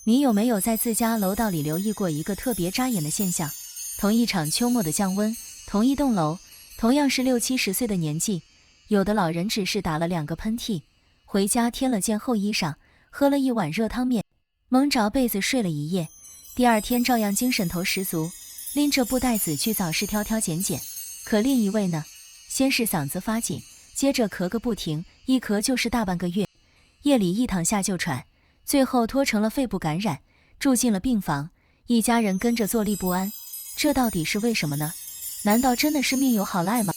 你有没有在自家楼道里留意过一个特别扎眼的现象？同一场秋末的降温，同一栋楼，同样是60-70岁的年纪，有的老人只是打了2个喷嚏，回家添了件厚衣裳，喝了一碗热汤面，蒙着被子睡了一夜，第二天照样精神头十足，拎着布袋子去早市挑挑拣拣。可另一位呢，先是嗓子发紧，接着咳个不停，一咳就是大半个月，夜里一躺下就喘，最后拖成了肺部感染，住进了病房，一家人跟着坐立不安。这到底是为什么呢？难道真的是命有好赖吗？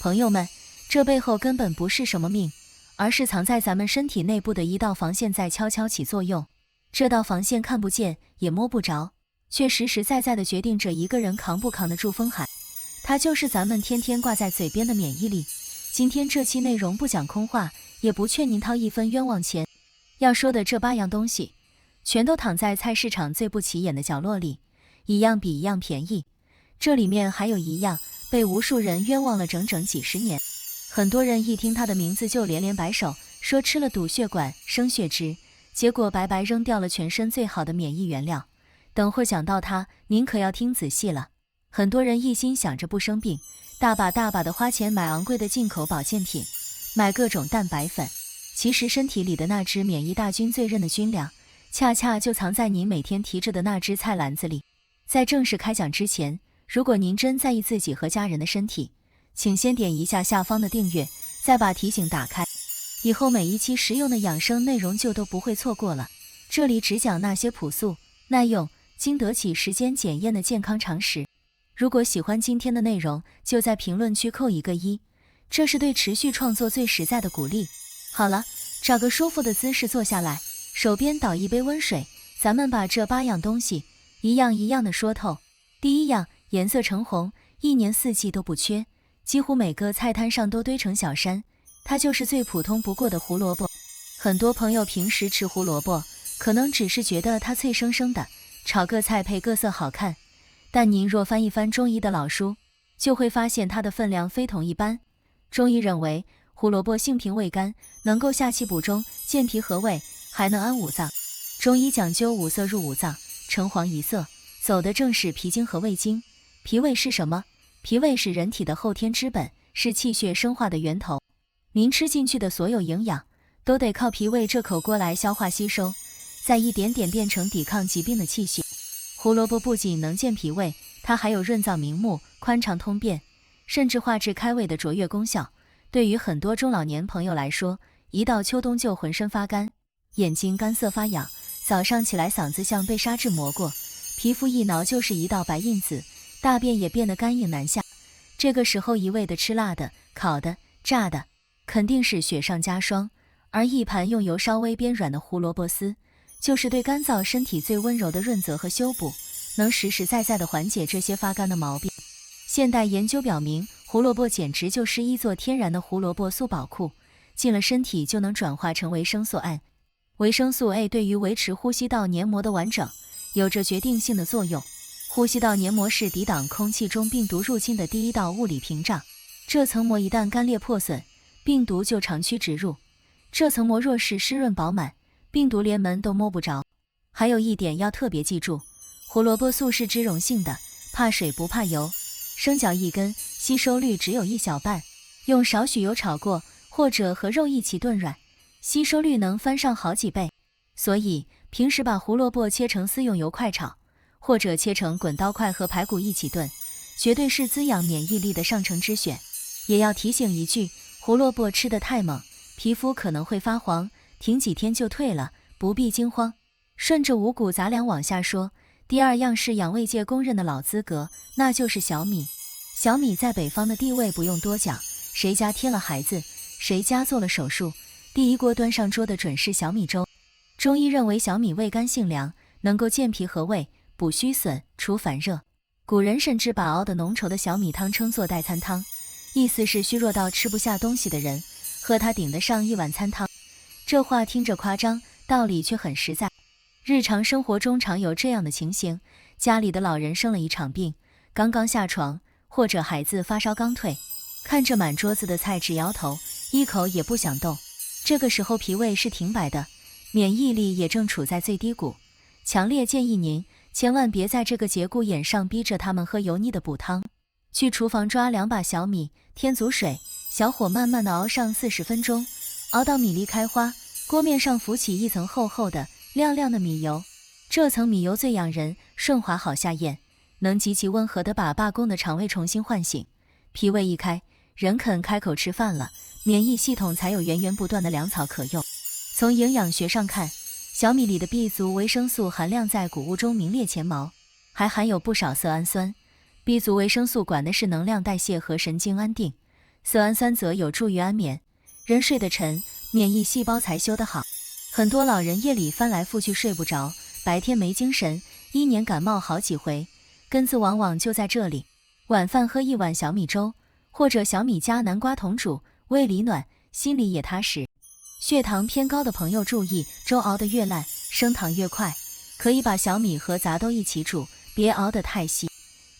朋友们，这背后根本不是什么命，而是藏在咱们身体内部的一道防线在悄悄起作用。这道防线看不见也摸不着，却实实在在地决定着一个人扛不扛得住风寒。它就是咱们天天挂在嘴边的免疫力。今天这期内容不讲空话，也不劝您掏一分冤枉钱。要说的这8样东西，全都躺在菜市场最不起眼的角落里，一样比一样便宜。这里面还有一样被无数人冤枉了整整几十年。很多人一听它的名字就连连摆手，说吃了堵血管生血脂，结果白白扔掉了全身最好的免疫原料。等会儿讲到它，您可要听仔细了。很多人一心想着不生病，大把大把的花钱买昂贵的进口保健品，买各种蛋白粉，其实身体里的那只免疫大军最认的军粮，恰恰就藏在您每天提着的那只菜篮子里。在正式开讲之前，如果您真在意自己和家人的身体，请先点一下下方的订阅，再把提醒打开，以后每一期实用的养生内容就都不会错过了。这里只讲那些朴素、耐用、经得起时间检验的健康常识。如果喜欢今天的内容，就在评论区扣一个1，这是对持续创作最实在的鼓励。好了，找个舒服的姿势坐下来，手边倒一杯温水，咱们把这8样东西一样一样的说透。第一样，颜色橙红，一年四季都不缺，几乎每个菜摊上都堆成小山，它就是最普通不过的胡萝卜。很多朋友平时吃胡萝卜，可能只是觉得它脆生生的，炒个菜配个色好看，但您若翻一翻中医的老书，就会发现它的分量非同一般。中医认为胡萝卜性平味甘，能够下气补中，健脾和胃，还能安五脏。中医讲究五色入五脏，橙黄一色，走的正是脾经和胃经。脾胃是什么？脾胃是人体的后天之本，是气血生化的源头。您吃进去的所有营养，都得靠脾胃这口锅来消化吸收，再一点点变成抵抗疾病的气血。胡萝卜不仅能健脾胃，它还有润燥明目、宽肠通便，甚至化治开胃的卓越功效。对于很多中老年朋友来说，一到秋冬就浑身发干，眼睛干涩发痒，早上起来嗓子像被砂纸磨过，皮肤一挠就是一道白印子，大便也变得干硬难下。这个时候一味的吃辣的、烤的、炸的，肯定是雪上加霜。而一盘用油稍微煸软的胡萝卜丝，就是对干燥身体最温柔的润泽和修补，能实实在在地缓解这些发干的毛病。现代研究表明，胡萝卜简直就是一座天然的胡萝卜素宝库，进了身体就能转化成维生素 A。 维生素 A 对于维持呼吸道黏膜的完整有着决定性的作用。呼吸道黏膜是抵挡空气中病毒入侵的第一道物理屏障，这层膜一旦干裂破损，病毒就长驱直入。这层膜若是湿润饱满，病毒连门都摸不着。还有一点要特别记住，胡萝卜素是脂溶性的，怕水不怕油，生嚼一根，吸收率只有1小半，用少许油炒过，或者和肉一起炖软，吸收率能翻上好几倍。所以平时把胡萝卜切成丝用油快炒，或者切成滚刀块和排骨一起炖，绝对是滋养免疫力的上乘之选。也要提醒一句，胡萝卜吃得太猛，皮肤可能会发黄，停几天就退了，不必惊慌。顺着五谷杂粮往下说，第2样是养胃界公认的老资格，那就是小米。小米在北方的地位不用多讲，谁家添了孩子，谁家做了手术，第一锅端上桌的准是小米粥。中医认为小米味甘性凉，能够健脾和胃，补虚损，除烦热。古人甚至把熬得浓稠的小米汤称作代餐汤，意思是虚弱到吃不下东西的人，喝它顶得上一碗餐汤。这话听着夸张，道理却很实在。日常生活中常有这样的情形，家里的老人生了一场病，刚刚下床，或者孩子发烧刚退，看着满桌子的菜直摇头，一口也不想动。这个时候脾胃是停摆的，免疫力也正处在最低谷，强烈建议您千万别在这个节骨眼上逼着他们喝油腻的补汤。去厨房抓2把小米，添足水，小火慢慢的熬上40分钟，熬到米粒开花，锅面上浮起一层厚厚的、亮亮的米油。这层米油最养人，顺滑好下咽，能极其温和地把罢工的肠胃重新唤醒。脾胃一开，人肯开口吃饭了，免疫系统才有源源不断的粮草可用。从营养学上看，小米里的 B 族维生素含量在谷物中名列前茅，还含有不少色氨酸。B 族维生素管的是能量代谢和神经安定，色氨酸则有助于安眠。人睡得沉，免疫细胞才修得好。很多老人夜里翻来覆去睡不着，白天没精神，一年感冒好几回，根子往往就在这里。晚饭喝1碗小米粥，或者小米加南瓜同煮，胃里暖，心里也踏实。血糖偏高的朋友注意，粥熬得越烂，升糖越快，可以把小米和杂豆一起煮，别熬得太细。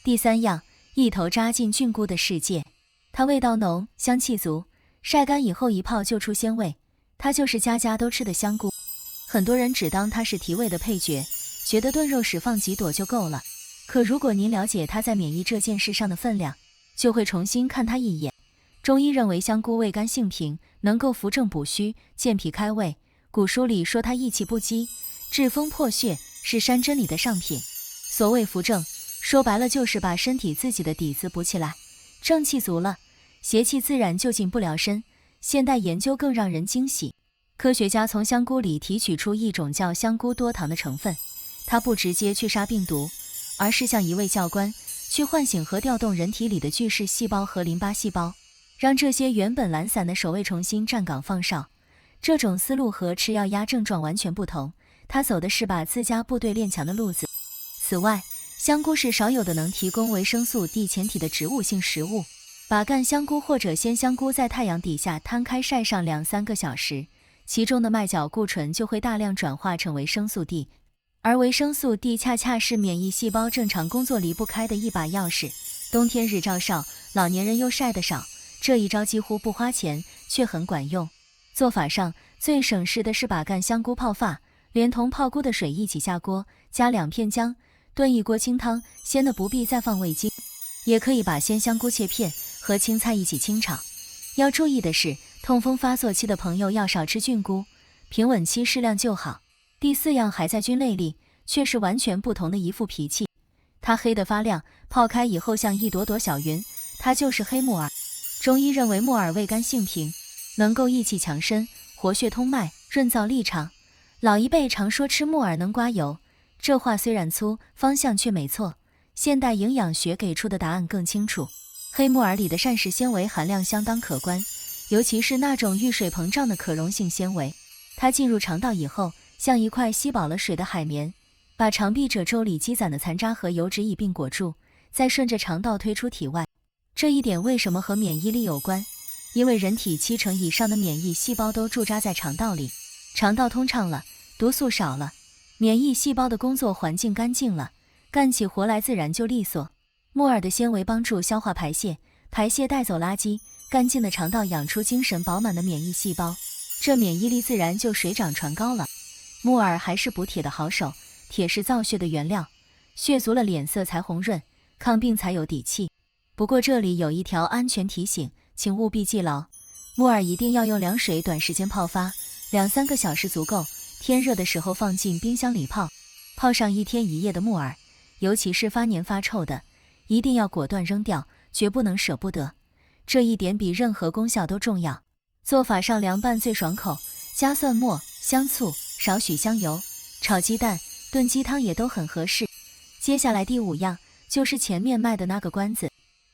第3样，一头扎进菌菇的世界。它味道浓，香气足，晒干以后一泡就出鲜味，它就是家家都吃的香菇。很多人只当它是提味的配角，觉得炖肉时放几朵就够了。可如果您了解它在免疫这件事上的分量，就会重新看它一眼。中医认为香菇味甘性平，能够扶正补虚，健脾开胃。古书里说它益气不饥，治风破血，是山珍里的上品。所谓扶正，说白了就是把身体自己的底子补起来，正气足了，邪气自然就进不了身。现代研究更让人惊喜，科学家从香菇里提取出一种叫香菇多糖的成分，它不直接去杀病毒，而是像一位教官，去唤醒和调动人体里的巨噬细胞和淋巴细胞，让这些原本懒散的守卫重新站岗放哨。这种思路和吃药压症状完全不同，它走的是把自家部队练强的路子。此外，香菇是少有的能提供维生素 D 前体的植物性食物。把干香菇或者鲜香菇在太阳底下摊开晒上2-3个小时，其中的麦角固醇就会大量转化成维生素 D， 而维生素 D 恰恰是免疫细胞正常工作离不开的一把钥匙。冬天日照少，老年人又晒得少，这一招几乎不花钱，却很管用。做法上最省事的是把干香菇泡发，连同泡菇的水一起下锅，加2片姜，炖一锅清汤，鲜的不必再放味精。也可以把鲜香菇切片，和青菜一起清炒。要注意的是，痛风发作期的朋友要少吃菌菇，平稳期适量就好。第4样还在菌类里，却是完全不同的一副脾气。它黑得发亮，泡开以后像一朵朵小云，它就是黑木耳。中医认为木耳味甘性平，能够益气强身，活血通脉，润燥利肠。老一辈常说吃木耳能刮油，这话虽然粗，方向却没错。现代营养学给出的答案更清楚，黑木耳里的膳食纤维含量相当可观，尤其是那种遇水膨胀的可溶性纤维。它进入肠道以后，像一块吸饱了水的海绵，把肠壁褶皱里积攒的残渣和油脂一并裹住，再顺着肠道推出体外。这一点为什么和免疫力有关？因为人体70%以上的免疫细胞都驻扎在肠道里，肠道通畅了，毒素少了，免疫细胞的工作环境干净了，干起活来自然就利索。木耳的纤维帮助消化排泄，排泄带走垃圾，干净的肠道养出精神饱满的免疫细胞，这免疫力自然就水涨船高了。木耳还是补铁的好手，铁是造血的原料，血足了脸色才红润，抗病才有底气。不过这里有一条安全提醒，请务必记牢，木耳一定要用凉水短时间泡发，2-3个小时足够，天热的时候放进冰箱里泡。泡上1天1夜的木耳，尤其是发黏发臭的，一定要果断扔掉，绝不能舍不得。这一点比任何功效都重要。做法上凉拌最爽口，加蒜末、香醋，少许香油，炒鸡蛋、炖鸡汤也都很合适。接下来第5样就是前面卖的那个关子，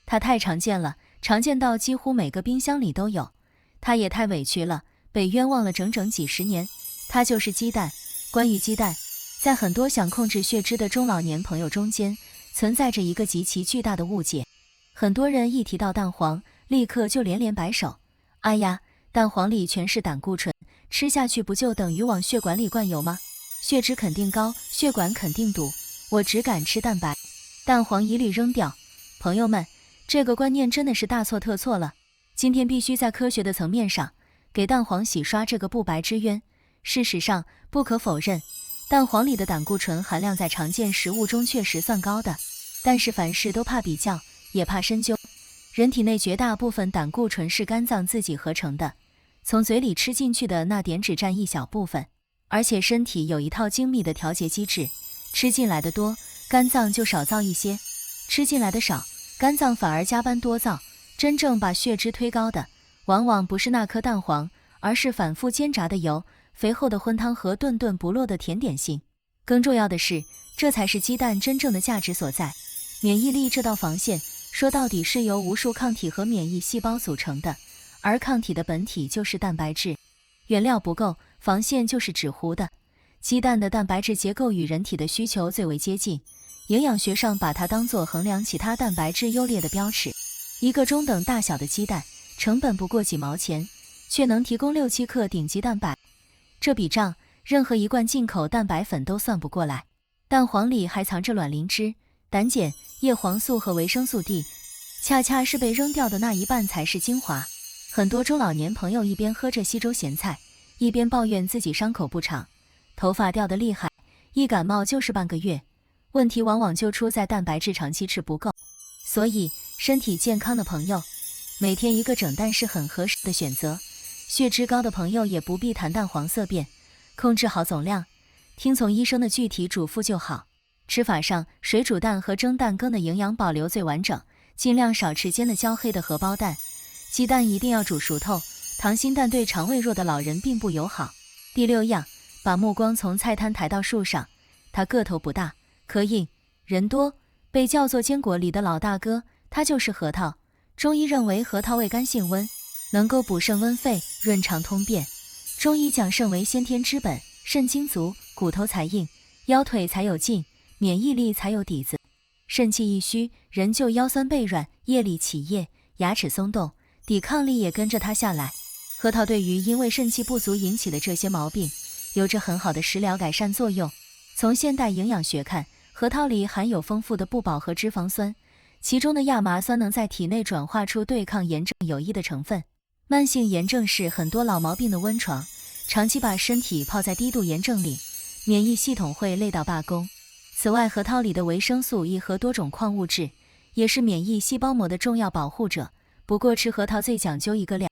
它太常见了，常见到几乎每个冰箱里都有。它也太委屈了，被冤枉了整整几十年。它就是鸡蛋。关于鸡蛋，在很多想控制血脂的中老年朋友中间，存在着一个极其巨大的误解。很多人一提到蛋黄，立刻就连连摆手。哎呀，蛋黄里全是胆固醇，吃下去不就等于往血管里灌油吗？血脂肯定高，血管肯定堵，我只敢吃蛋白，蛋黄一律扔掉。朋友们，这个观念真的是大错特错了。今天必须在科学的层面上给蛋黄洗刷这个不白之冤。事实上，不可否认，蛋黄里的胆固醇含量在常见食物中确实算高的，但是凡事都怕比较，也怕深究。人体内绝大部分胆固醇是肝脏自己合成的，从嘴里吃进去的那点只占一小部分，而且身体有一套精密的调节机制，吃进来的多，肝脏就少造一些；吃进来的少，肝脏反而加班多造。真正把血脂推高的，往往不是那颗蛋黄，而是反复煎炸的油、肥厚的荤汤和顿顿不落的甜点性。更重要的是，这才是鸡蛋真正的价值所在。免疫力这道防线，说到底是由无数抗体和免疫细胞组成的，而抗体的本体就是蛋白质。原料不够，防线就是纸糊的。鸡蛋的蛋白质结构与人体的需求最为接近，营养学上把它当作衡量其他蛋白质优劣的标尺。一个中等大小的鸡蛋，成本不过几毛钱，却能提供6-7克顶级蛋白，这笔账任何一罐进口蛋白粉都算不过来。蛋黄里还藏着卵磷脂、胆碱、叶黄素和维生素 D， 恰恰是被扔掉的那一半才是精华。很多中老年朋友一边喝着稀粥咸菜，一边抱怨自己伤口不长，头发掉得厉害，一感冒就是半个月。问题往往就出在蛋白质长期吃不够。所以身体健康的朋友，每天一个整蛋是很合适的选择。血脂高的朋友也不必谈蛋黄色变，控制好总量，听从医生的具体嘱咐就好。吃法上，水煮蛋和蒸蛋羹的营养保留最完整，尽量少吃煎的焦黑的荷包蛋。鸡蛋一定要煮熟透，溏心蛋对肠胃弱的老人并不友好。第6样，把目光从菜摊抬到树上。它个头不大，壳硬，人多，被叫做坚果里的老大哥，它就是核桃。中医认为核桃味甘性温，能够补肾温肺、润肠通便。中医讲肾为先天之本，肾精足，骨头才硬，腰腿才有劲，免疫力才有底子。肾气一虚，人就腰酸背软，夜里起夜，牙齿松动，抵抗力也跟着它下来。核桃对于因为肾气不足引起的这些毛病，有着很好的食疗改善作用。从现代营养学看，核桃里含有丰富的不饱和脂肪酸，其中的亚麻酸能在体内转化出对抗炎症有益的成分。慢性炎症是很多老毛病的温床，长期把身体泡在低度炎症里，免疫系统会累到罢工。此外，核桃里的维生素 E 和多种矿物质也是免疫细胞膜的重要保护者。不过吃核桃最讲究一个量，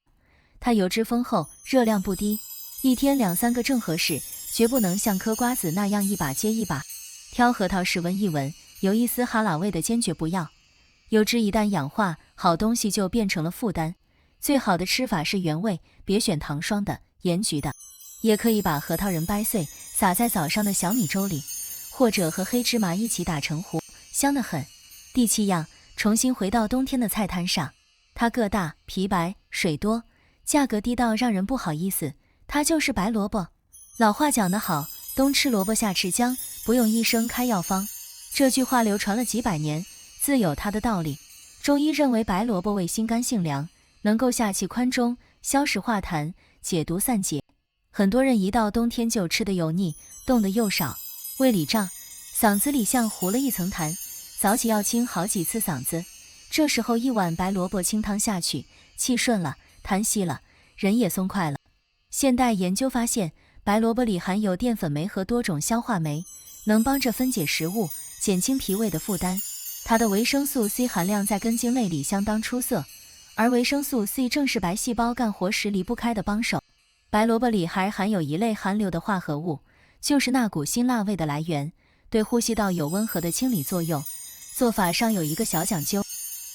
它油脂丰厚，热量不低，一天2-3个正合适，绝不能像嗑瓜子那样一把接一把。挑核桃时闻一闻，有一丝哈喇味的坚决不要。油脂一旦氧化，好东西就变成了负担。最好的吃法是原味，别选糖霜的、盐焗的。也可以把核桃仁掰碎，撒在早上的小米粥里，或者和黑芝麻一起打成糊，香得很。第7样，重新回到冬天的菜摊上。它个大，皮白，水多，价格低到让人不好意思，它就是白萝卜。老话讲得好，冬吃萝卜夏吃姜，不用医生开药方。这句话流传了几百年，自有它的道理。中医认为白萝卜味辛甘性凉，能够下气宽中，消食化痰，解毒散结。很多人一到冬天就吃得油腻，动得又少，胃里胀，嗓子里像糊了一层痰，早起要清好几次嗓子。这时候一碗白萝卜清汤下去，气顺了，痰稀了，人也松快了。现代研究发现，白萝卜里含有淀粉酶和多种消化酶，能帮着分解食物，减轻脾胃的负担。它的维生素 C 含量在根茎类里相当出色，而维生素 C 正是白细胞干活时离不开的帮手。白萝卜里还含有一类含硫的化合物，就是那股辛辣味的来源，对呼吸道有温和的清理作用。做法上有一个小讲究，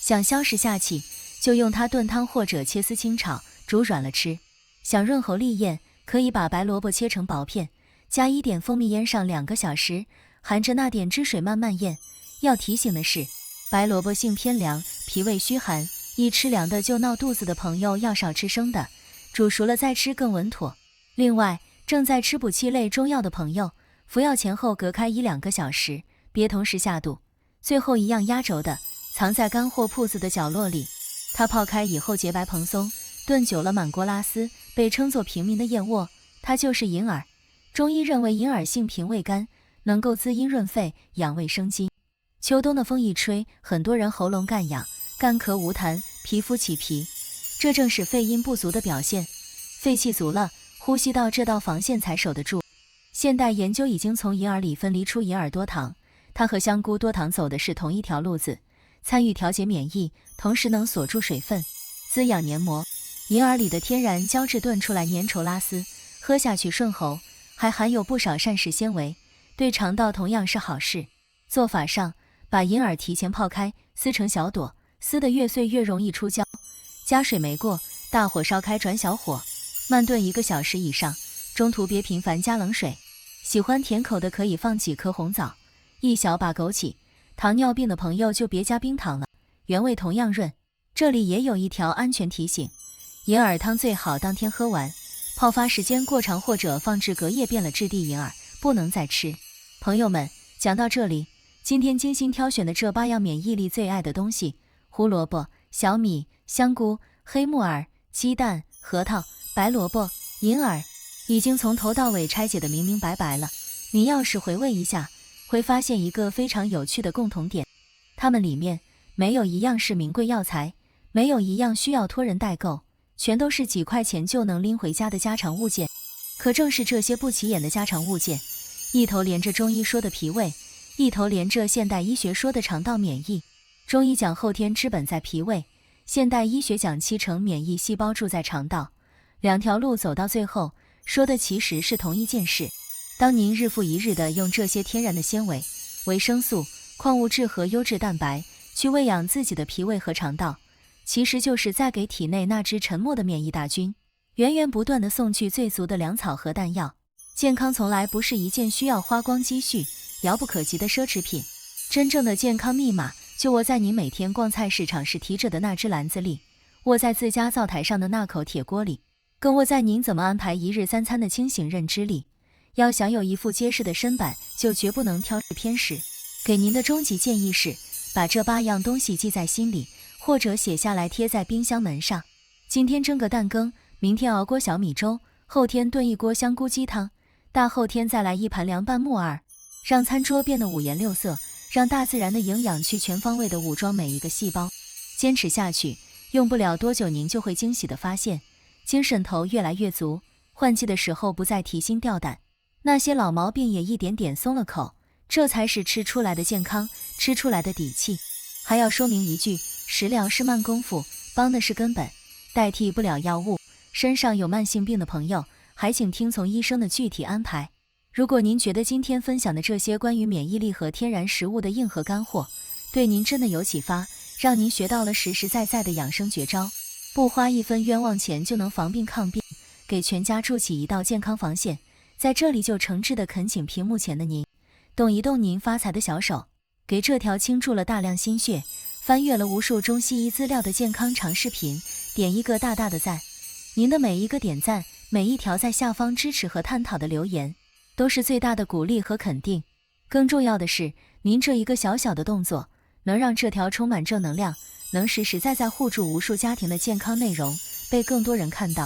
想消食下气，就用它炖汤或者切丝清炒，煮软了吃。想润喉利咽，可以把白萝卜切成薄片，加一点蜂蜜腌上2个小时，含着那点汁水慢慢咽。要提醒的是，白萝卜性偏凉，脾胃虚寒，一吃凉的就闹肚子的朋友要少吃生的，煮熟了再吃更稳妥。另外，正在吃补气类中药的朋友，服药前后隔开1-2个小时，别同时下肚。最后一样压轴的，藏在干货铺子的角落里，它泡开以后洁白蓬松，炖久了满锅拉丝，被称作平民的燕窝，它就是银耳。中医认为银耳性平胃甘，能够滋阴润肺，养胃生津。秋冬的风一吹，很多人喉咙干痒，干咳无痰，皮肤起皮，这正是肺阴不足的表现。肺气足了，呼吸道这道防线才守得住。现代研究已经从银耳里分离出银耳多糖，它和香菇多糖走的是同一条路子，参与调节免疫，同时能锁住水分，滋养黏膜。银耳里的天然胶质炖出来粘稠拉丝，喝下去顺喉，还含有不少膳食纤维，对肠道同样是好事。做法上，把银耳提前泡开，撕成小朵，撕得越碎越容易出胶，加水没过，大火烧开转小火，慢炖1个小时以上，中途别频繁加冷水。喜欢甜口的可以放几颗红枣，一小把枸杞，糖尿病的朋友就别加冰糖了，原味同样润。这里也有一条安全提醒，银耳汤最好当天喝完，泡发时间过长或者放置隔夜变了质地银耳，不能再吃。朋友们，讲到这里，今天精心挑选的这8样免疫力最爱的东西，胡萝卜、小米、香菇、黑木耳、鸡蛋、核桃、白萝卜、银耳，已经从头到尾拆解得明明白白了。你要是回味一下，会发现一个非常有趣的共同点，它们里面没有一样是名贵药材，没有一样需要托人代购，全都是几块钱就能拎回家的家常物件。可正是这些不起眼的家常物件，一头连着中医说的脾胃，一头连着现代医学说的肠道免疫。中医讲后天之本在脾胃，现代医学讲70%免疫细胞住在肠道，两条路走到最后，说的其实是同一件事。当您日复一日地用这些天然的纤维、维生素、矿物质和优质蛋白去喂养自己的脾胃和肠道，其实就是在给体内那只沉默的免疫大军源源不断地送去最足的粮草和弹药。健康从来不是一件需要花光积蓄、遥不可及的奢侈品，真正的健康密码就握在您每天逛菜市场时提着的那只篮子里，握在自家灶台上的那口铁锅里，更握在您怎么安排一日3餐的清醒认知里。要想有一副结实的身板，就绝不能挑食偏食。给您的终极建议是，把这8样东西记在心里，或者写下来贴在冰箱门上。今天蒸个蛋羹，明天熬锅小米粥，后天炖一锅香菇鸡汤，大后天再来一盘凉拌木耳，让餐桌变得五颜六色，让大自然的营养去全方位地武装每一个细胞。坚持下去，用不了多久您就会惊喜地发现，精神头越来越足，换季的时候不再提心吊胆，那些老毛病也一点点松了口，这才是吃出来的健康，吃出来的底气。还要说明一句，食疗是慢功夫，帮的是根本，代替不了药物。身上有慢性病的朋友，还请听从医生的具体安排。如果您觉得今天分享的这些关于免疫力和天然食物的硬核干货，对您真的有启发，让您学到了实实在在的养生绝招，不花1分冤枉钱就能防病抗病，给全家筑起一道健康防线，在这里就诚挚地恳请屏幕前的您，动一动您发财的小手，给这条倾注了大量心血、翻阅了无数中西医资料的健康长视频点一个大大的赞。您的每一个点赞，每一条在下方支持和探讨的留言，都是最大的鼓励和肯定。更重要的是，您这一个小小的动作，能让这条充满正能量、能实实在在护住无数家庭的健康内容被更多人看到，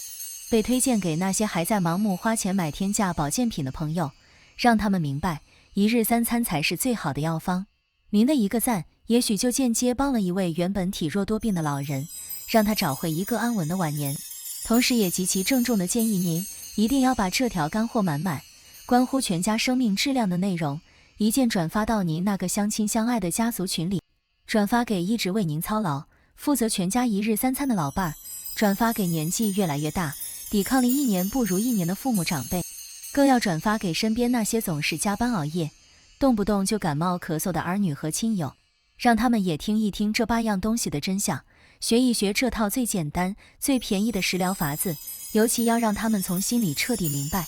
被推荐给那些还在盲目花钱买天价保健品的朋友，让他们明白一日3餐才是最好的药方。您的一个赞，也许就间接帮了一位原本体弱多病的老人，让他找回一个安稳的晚年。同时也极其郑重地建议您，一定要把这条干货满满、关乎全家生命质量的内容，一键转发到您那个相亲相爱的家族群里，转发给一直为您操劳、负责全家一日3餐的老伴儿，转发给年纪越来越大、抵抗力1年不如1年的父母长辈，更要转发给身边那些总是加班熬夜、动不动就感冒咳嗽的儿女和亲友，让他们也听一听这8样东西的真相，学一学这套最简单、最便宜的食疗法子，尤其要让他们从心里彻底明白，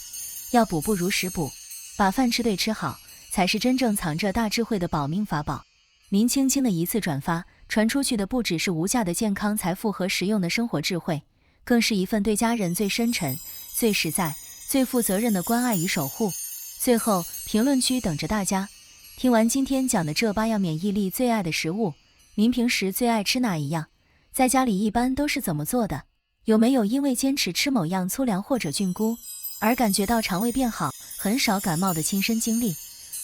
要补不如食补，把饭吃对吃好，才是真正藏着大智慧的保命法宝。您轻轻的一次转发，传出去的不只是无价的健康财富和实用的生活智慧，更是一份对家人最深沉、最实在、最负责任的关爱与守护。最后，评论区等着大家。听完今天讲的这8样免疫力最爱的食物，您平时最爱吃哪一样？在家里一般都是怎么做的？有没有因为坚持吃某样粗粮或者菌菇而感觉到肠胃变好、很少感冒的亲身经历？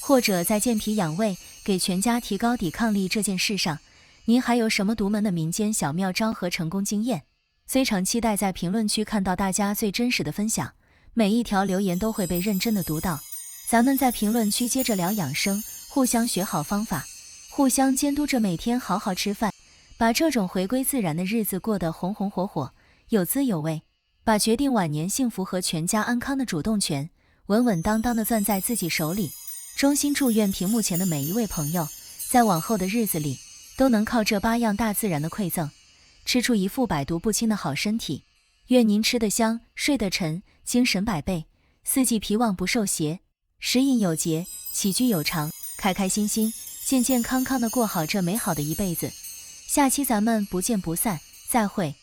或者在健脾养胃、给全家提高抵抗力这件事上，您还有什么独门的民间小妙招和成功经验？非常期待在评论区看到大家最真实的分享，每一条留言都会被认真的读到。咱们在评论区接着聊养生，互相学好方法，互相监督着每天好好吃饭，把这种回归自然的日子过得红红火火，有滋有味，把决定晚年幸福和全家安康的主动权稳稳当当地攥在自己手里。衷心祝愿屏幕前的每一位朋友，在往后的日子里，都能靠这8样大自然的馈赠，吃出一副百毒不侵的好身体。愿您吃得香，睡得沉，精神百倍，四季疲旺不受邪，食饮有节，起居有常，开开心心，健健康康地过好这美好的一辈子。下期咱们不见不散，再会。